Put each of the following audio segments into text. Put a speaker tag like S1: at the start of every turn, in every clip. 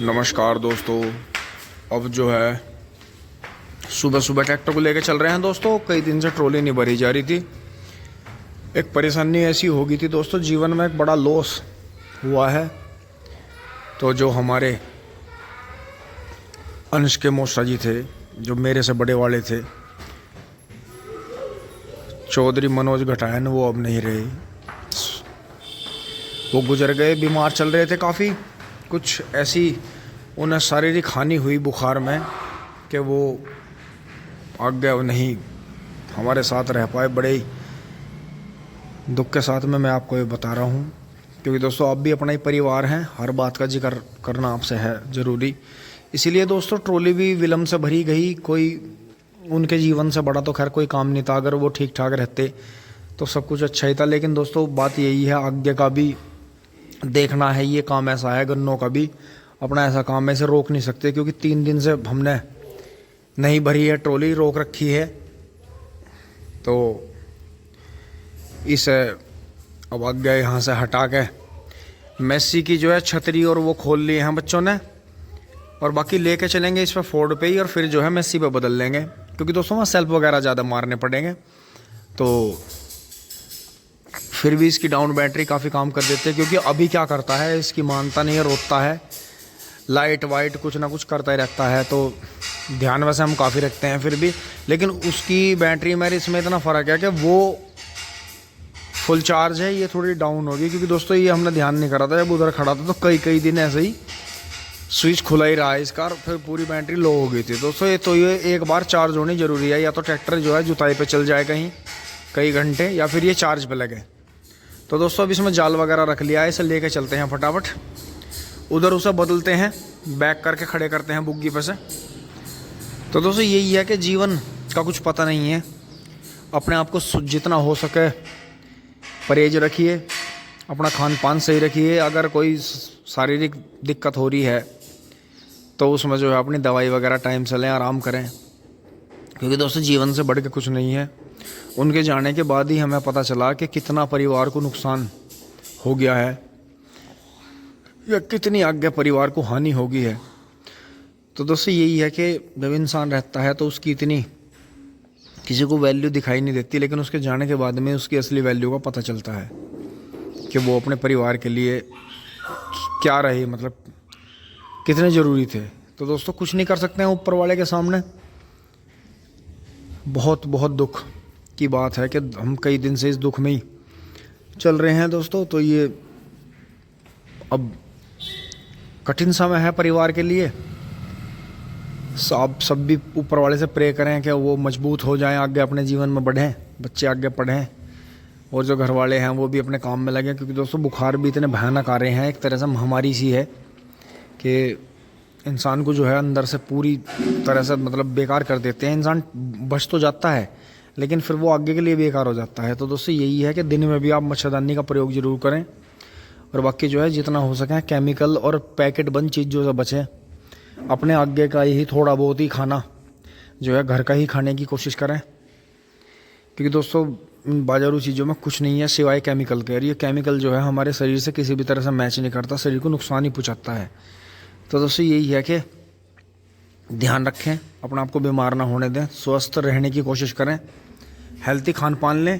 S1: नमस्कार दोस्तों। अब जो है सुबह सुबह ट्रैक्टर को लेकर चल रहे हैं दोस्तों। कई दिन से ट्रॉली नहीं भरी जा रही थी। एक परेशानी ऐसी हो गई थी दोस्तों, जीवन में एक बड़ा लॉस हुआ है। तो जो हमारे अंश के मौसा जी थे, जो मेरे से बड़े वाले थे, चौधरी मनोज घटायन, वो अब नहीं रहे। वो गुजर गए। बीमार चल रहे थे काफ़ी। कुछ ऐसी उन्हें शारीरिक हानि हुई बुखार में कि वो आगे नहीं हमारे साथ रह पाए। बड़े ही दुख के साथ में मैं आपको ये बता रहा हूँ, क्योंकि दोस्तों आप भी अपना ही परिवार हैं। हर बात का जिक्र करना आपसे है ज़रूरी। इसीलिए दोस्तों ट्रॉली भी विलम्ब से भरी गई। कोई उनके जीवन से बड़ा तो खैर कोई काम नहीं था। अगर वो ठीक ठाक रहते तो सब कुछ अच्छा ही था। लेकिन दोस्तों बात यही है, आगे का भी देखना है। ये काम ऐसा है, गन्नों का भी अपना ऐसा काम है, इसे रोक नहीं सकते। क्योंकि 3 दिन से हमने नहीं भरी है, ट्रॉली रोक रखी है। तो इस अब आगे यहाँ से हटा के मेसी की जो है छतरी और वो खोल लिए हैं बच्चों ने, और बाकी लेके चलेंगे इस पर फोर्ड पे ही, और फिर जो है मेसी पे बदल लेंगे। क्योंकि दोस्तों वहाँ सेल्फ वगैरह ज़्यादा मारने पड़ेंगे। तो फिर भी इसकी डाउन बैटरी काफ़ी काम कर देते हैं। क्योंकि अभी क्या करता है, इसकी मानता नहीं है, रोता है, लाइट वाइट कुछ ना कुछ करता ही रहता है। तो ध्यान वैसे हम काफ़ी रखते हैं फिर भी। लेकिन उसकी बैटरी मेरे इसमें इतना फ़र्क है कि वो फुल चार्ज है, ये थोड़ी डाउन होगी। क्योंकि दोस्तों ये हमने ध्यान नहीं करा था जब उधर खड़ा था, तो कई दिन ऐसे ही स्विच खुला ही रहा है इसका, और फिर पूरी बैटरी लो हो गई थी दोस्तों। ये एक बार चार्ज होनी ज़रूरी है। या तो ट्रैक्टर जो है जुताई पे चल जाए कहीं कई घंटे, या फिर ये चार्ज पे लगे। तो दोस्तों अब इसमें जाल वगैरह रख लिया है, इसे लेके चलते हैं फटाफट उधर, उसे बदलते हैं, बैक करके खड़े करते हैं बुग्गी पे से। तो दोस्तों यही है कि जीवन का कुछ पता नहीं है। अपने आप को जितना हो सके परहेज रखिए, अपना खान पान सही रखिए। अगर कोई शारीरिक दिक्कत हो रही है तो उसमें जो है अपनी दवाई वगैरह टाइम से लें, आराम करें। क्योंकि दोस्तों जीवन से बढ़ के कुछ नहीं है। उनके जाने के बाद ही हमें पता चला कि कितना परिवार को नुकसान हो गया है, या कितनी आगे परिवार को हानि हो गई है। तो दोस्तों यही है कि जब इंसान रहता है तो उसकी इतनी किसी को वैल्यू दिखाई नहीं देती, लेकिन उसके जाने के बाद में उसकी असली वैल्यू का पता चलता है कि वो अपने परिवार के लिए क्या रहे, मतलब कितने ज़रूरी थे। तो दोस्तों कुछ नहीं कर सकते हैं ऊपर वाले के सामने। बहुत बहुत दुख की बात है कि हम कई दिन से इस दुख में ही चल रहे हैं दोस्तों। तो ये अब कठिन समय है परिवार के लिए। आप सब भी ऊपर वाले से प्रे करें कि वो मजबूत हो जाएं, आगे अपने जीवन में बढ़ें, बच्चे आगे पढ़ें, और जो घर वाले हैं वो भी अपने काम में लगें। क्योंकि दोस्तों बुखार भी इतने भयानक आ रहे हैं, एक तरह से महामारी सी है कि इंसान को जो है अंदर से पूरी तरह से मतलब बेकार कर देते हैं। इंसान बच तो जाता है, लेकिन फिर वो आगे के लिए बेकार हो जाता है। तो दोस्तों यही है कि दिन में भी आप मच्छरदानी का प्रयोग ज़रूर करें, और बाकी जो है जितना हो सके केमिकल और पैकेट बंद चीज़ों से बचें। अपने आगे का ही थोड़ा बहुत ही खाना जो है घर का ही खाने की कोशिश करें। क्योंकि दोस्तों बाजारू चीज़ों में कुछ नहीं है सिवाय केमिकल के, और ये केमिकल जो है हमारे शरीर से किसी भी तरह से मैच नहीं करता, शरीर को नुकसान ही पहुँचाता है। तो दोस्तों यही है कि ध्यान रखें, अपने आप को बीमार ना होने दें, स्वस्थ रहने की कोशिश करें, हेल्थी खान पान लें।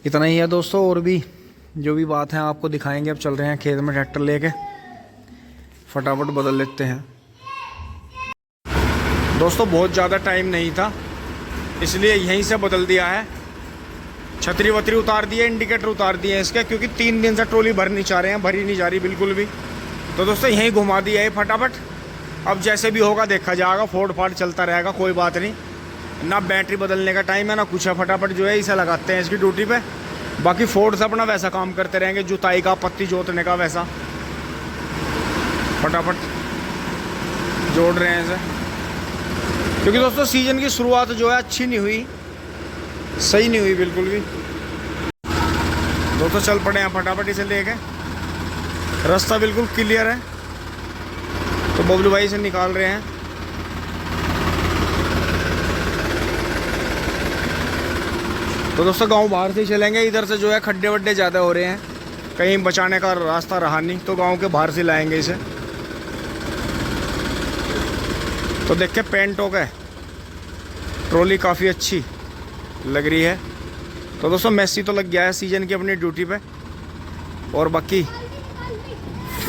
S1: इतना ही है दोस्तों। और भी जो भी बात है आपको दिखाएंगे। अब चल रहे हैं खेत में ट्रैक्टर लेके, फटाफट बदल लेते हैं दोस्तों। बहुत ज़्यादा टाइम नहीं था, इसलिए यहीं से बदल दिया है। छतरी वतरी उतार दिए, इंडिकेटर उतार दिए इसके, क्योंकि 3 दिन से ट्रॉली भर नहीं चाह रहे हैं, भरी नहीं जा रही बिल्कुल भी। तो दोस्तों यहीं घुमा दिया है फटाफट। अब जैसे भी होगा देखा जाएगा, फोड़ फाड़ चलता रहेगा, कोई बात नहीं। ना बैटरी बदलने का टाइम है ना कुछ है। फटाफट जो है इसे लगाते हैं इसकी ड्यूटी पे। बाकी फोर्ड से अपना वैसा काम करते रहेंगे, जुताई का, पत्ती जोतने का, वैसा फटाफट जोड़ रहे हैं इसे। क्योंकि दोस्तों सीजन की शुरुआत जो है अच्छी नहीं हुई, सही नहीं हुई बिल्कुल भी। दोस्तों चल पड़े हैं फटाफट इसे लेके। रास्ता बिल्कुल क्लियर है, तो बबलू भाई इसे निकाल रहे हैं। तो दोस्तों गांव बाहर से ही चलेंगे। इधर से जो है खड्डे वड्डे ज़्यादा हो रहे हैं, कहीं बचाने का रास्ता रहा नहीं, तो गांव के बाहर से लाएंगे इसे। तो देख के पेंट हो गए, ट्रॉली काफ़ी अच्छी लग रही है। तो दोस्तों मेसी तो लग गया है सीजन की अपनी ड्यूटी पे, और बाकी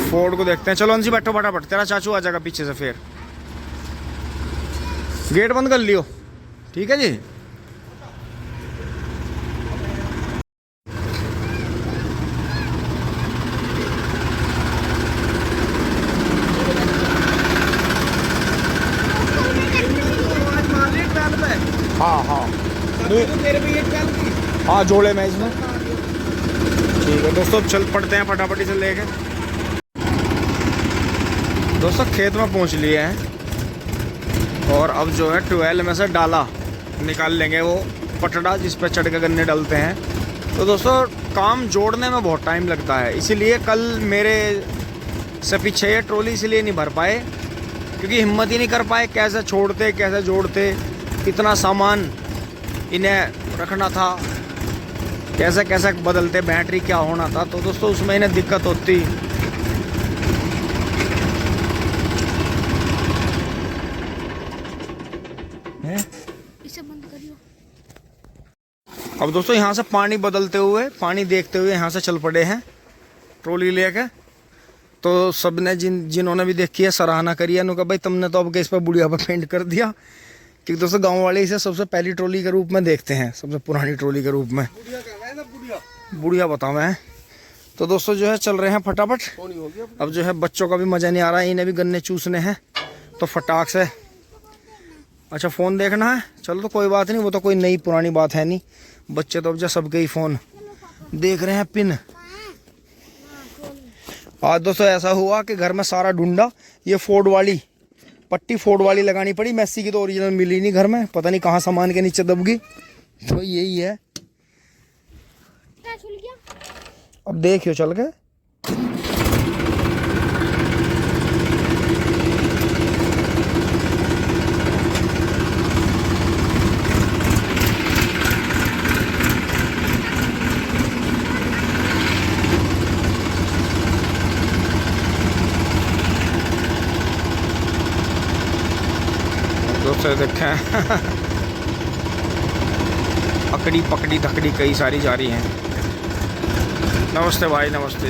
S1: फोर्ड को देखते हैं। चलो अंशी बैठो फटाफट, तेरा चाचू आ जाएगा पीछे से। फिर गेट बंद कर लियो, ठीक है जी। हाँ हाँ हाँ, जोड़े मैं इसमें। ठीक है दोस्तों, चल पड़ते हैं फटाफट से लेके। दोस्तों खेत में पहुंच लिए हैं, और अब जो है 12 में से डाला निकाल लेंगे, वो पटड़ा जिस पे चढ़ के गन्ने डालते हैं। तो दोस्तों काम जोड़ने में बहुत टाइम लगता है, इसीलिए कल मेरे से पीछे ये ट्रॉली इसलिए नहीं भर पाए, क्योंकि हिम्मत ही नहीं कर पाए। कैसे छोड़ते कैसे जोड़ते, इतना सामान इन्हें रखना था, कैसे कैसे बदलते, बैटरी क्या होना था। तो दोस्तों उसमें इन्हें दिक्कत होती।
S2: इसे बंद करियो।
S1: अब दोस्तों यहाँ से पानी बदलते हुए, पानी देखते हुए यहाँ से चल पड़े हैं ट्रॉली लेके। तो सबने जिन्होंने भी देखी है सराहना करी है, उन्होंने कहा भाई तुमने तो अब इस पर बुढ़िया पर पेंट कर दिया। क्योंकि दोस्तों गांव वाले इसे सबसे पहली ट्रॉली के रूप में देखते हैं, सबसे पुरानी ट्रॉली के रूप में। बुढ़िया बताओ मैं। तो दोस्तों जो है चल रहे हैं फटाफट। अब जो है बच्चों का भी मज़ा नहीं आ रहा है, इन्हें भी गन्ने चूसने हैं, तो फटाक से। अच्छा फ़ोन देखना है, चलो तो कोई बात नहीं, वो तो कोई नई पुरानी बात है नहीं। बच्चे तो अब जो सबके ही फ़ोन देख रहे हैं। पिन आज दोस्तों ऐसा हुआ कि घर में सारा ढूंढा, ये फोर्ड वाली पट्टी फोर्ड वाली लगानी पड़ी। मेसी की तो ओरिजिनल मिली नहीं घर में, पता नहीं कहाँ सामान के नीचे दब गई। तो यही है, अब देखियो चल के। दोस्तों देखें अकड़ी पकड़ी धकड़ी कई सारी जा रही हैं। नमस्ते भाई, नमस्ते।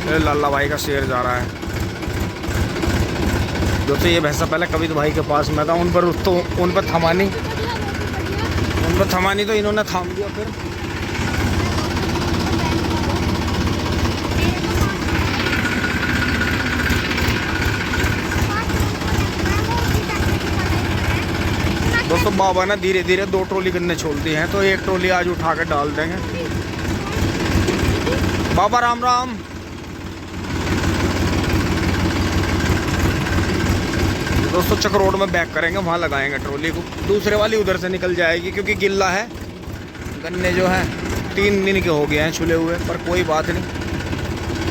S1: मेरे लाला भाई का शेर जा रहा है। दोस्तों ये भैंसा पहले कवित भाई के पास में था, उन पर थमा नहीं तो इन्होंने थाम दिया। फिर दोस्तों बाबा ना धीरे धीरे 2 ट्रॉली गन्ने छोड़ दी हैं, तो एक ट्रॉली आज उठा कर डाल देंगे। बाबा राम राम। दोस्तों चक रोड में बैक करेंगे, वहाँ लगाएंगे ट्रॉली को। दूसरे वाली उधर से निकल जाएगी, क्योंकि गिल्ला है। गन्ने जो है 3 दिन के हो गए हैं छुले हुए, पर कोई बात नहीं,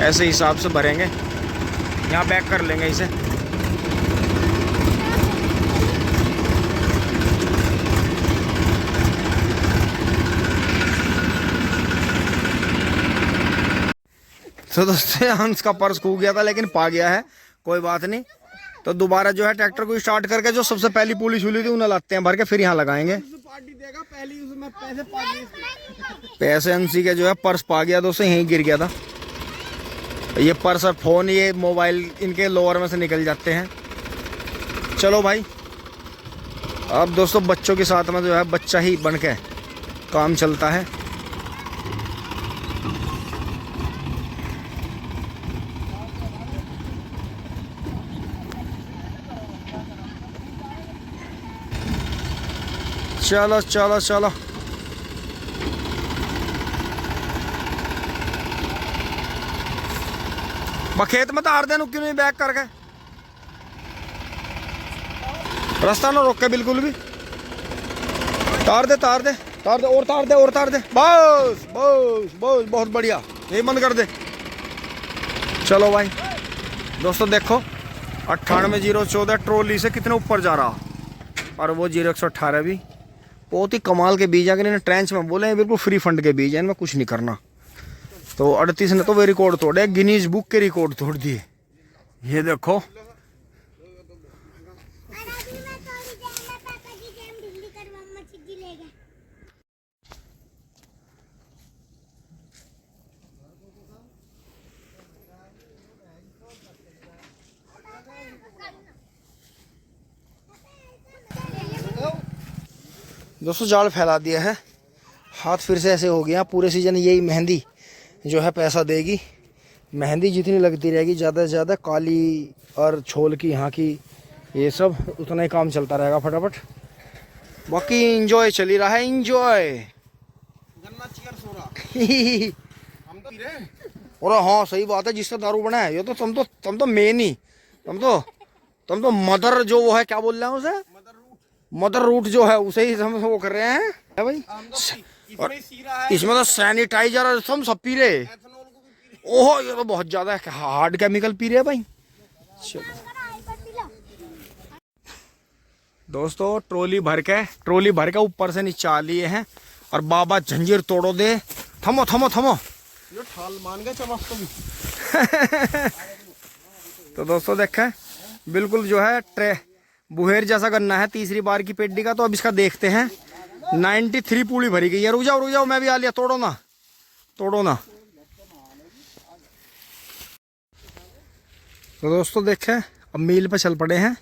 S1: ऐसे हिसाब से भरेंगे। यहाँ बैक कर लेंगे इसे। तो दोस्तों हंस का पर्स खो गया था, लेकिन पा गया है, कोई बात नहीं। तो दोबारा जो है ट्रैक्टर को स्टार्ट करके जो सबसे पहली पुलिस हुई थी उन्हें लाते हैं भर के, फिर यहाँ लगाएंगे।
S3: पार्टी देगा पहली, उसमें
S1: पैसे हंसी के जो है पर्स पा गया दोस्तों, यहीं गिर गया था। ये पर्स और फोन, ये मोबाइल इनके लोअर में से निकल जाते हैं। चलो भाई, अब दोस्तों बच्चों के साथ में जो है बच्चा ही बन के काम चलता है। चलो चलो चलो। खेत में तार दे, क्यों नहीं बैक करके? रास्ता ना रोक के बिल्कुल भी। तार दे तार दे तार दे, और तार दे और तार दे। बस बस बस, बहुत बढ़िया, यही बंद कर दे। चलो भाई दोस्तों देखो, 98-014 ट्रॉली से कितने ऊपर जा रहा, और वो 0118 भी बहुत ही कमाल के बीज है। अगर इन्हें ट्रेंच में बोले बिल्कुल फ्री फंड के बीज है, इनमें कुछ नहीं करना। तो 38 ने तो वे रिकॉर्ड तोड़े, गिनीज बुक के रिकॉर्ड तोड़ दिए। ये देखो दोस्तों जाल फैला दिया है, हाथ फिर से ऐसे हो गया। पूरे सीजन यही मेहंदी जो है पैसा देगी। मेहंदी जितनी लगती रहेगी ज़्यादा से ज़्यादा, काली और छोल की यहाँ की, ये सब उतना ही काम चलता रहेगा फटाफट। बाकी इंजॉय चल ही रहा है, इंजॉय।
S3: गन्ना चिकन सो रहा हम तो पी रहे हैं।
S1: और हाँ सही बात है, जिससे दारू बना है ये तो तुम तो मेन ही, तुम तो मदर जो वो है, क्या बोल रहे हैं उसे, मदर रूट जो है उसे ही हम वो कर रहे हैं है भाई। और
S3: इसमें सीरा है,
S1: इसमें तो सैनिटाइजर और सब पी रहे।
S3: एथेनॉल को भी पी रहे।
S1: ओहो ये तो बहुत ज्यादा हार्ड केमिकल पी रहे हैं भाई। चलो दोस्तों, ट्रॉली भर के ऊपर से नीचे आ लिए हैं। और बाबा जंजीर तोड़ो दे, थमो थमो थमो।
S3: ये ठाल मान गए चमक तो भी।
S1: तो दोस्तों देखें, बिल्कुल जो है ट्रे बुहेर जैसा गन्ना है, तीसरी बार की पेड्डी का। तो अब इसका देखते हैं। 93 पूड़ी भरी गई है। रुक जाओ मैं भी आ लिया। तोड़ो ना। तो दोस्तों देखें, अब मील पे चल पड़े हैं।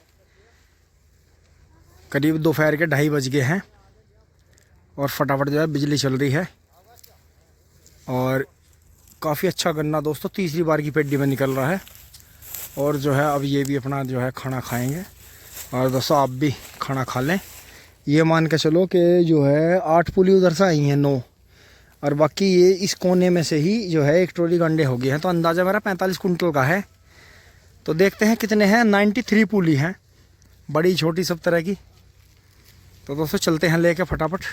S1: करीब दोपहर के 2:30 बज गए हैं और फटाफट जो है बिजली चल रही है। और काफ़ी अच्छा गन्ना दोस्तों तीसरी बार की पेड्डी में निकल रहा है। और जो है अब ये भी अपना जो है खाना खाएंगे। और दोस्तों आप भी खाना खा लें। ये मान के चलो कि जो है 8 पुली उधर से आई हैं, 9, और बाकी ये इस कोने में से ही जो है 1 ट्रॉली गंडे हो गए हैं। तो अंदाज़ा मेरा 45 कुंटल का है। तो देखते हैं कितने हैं। 93 पुली हैं, बड़ी छोटी सब तरह की। तो दोस्तों चलते हैं लेके फटाफट।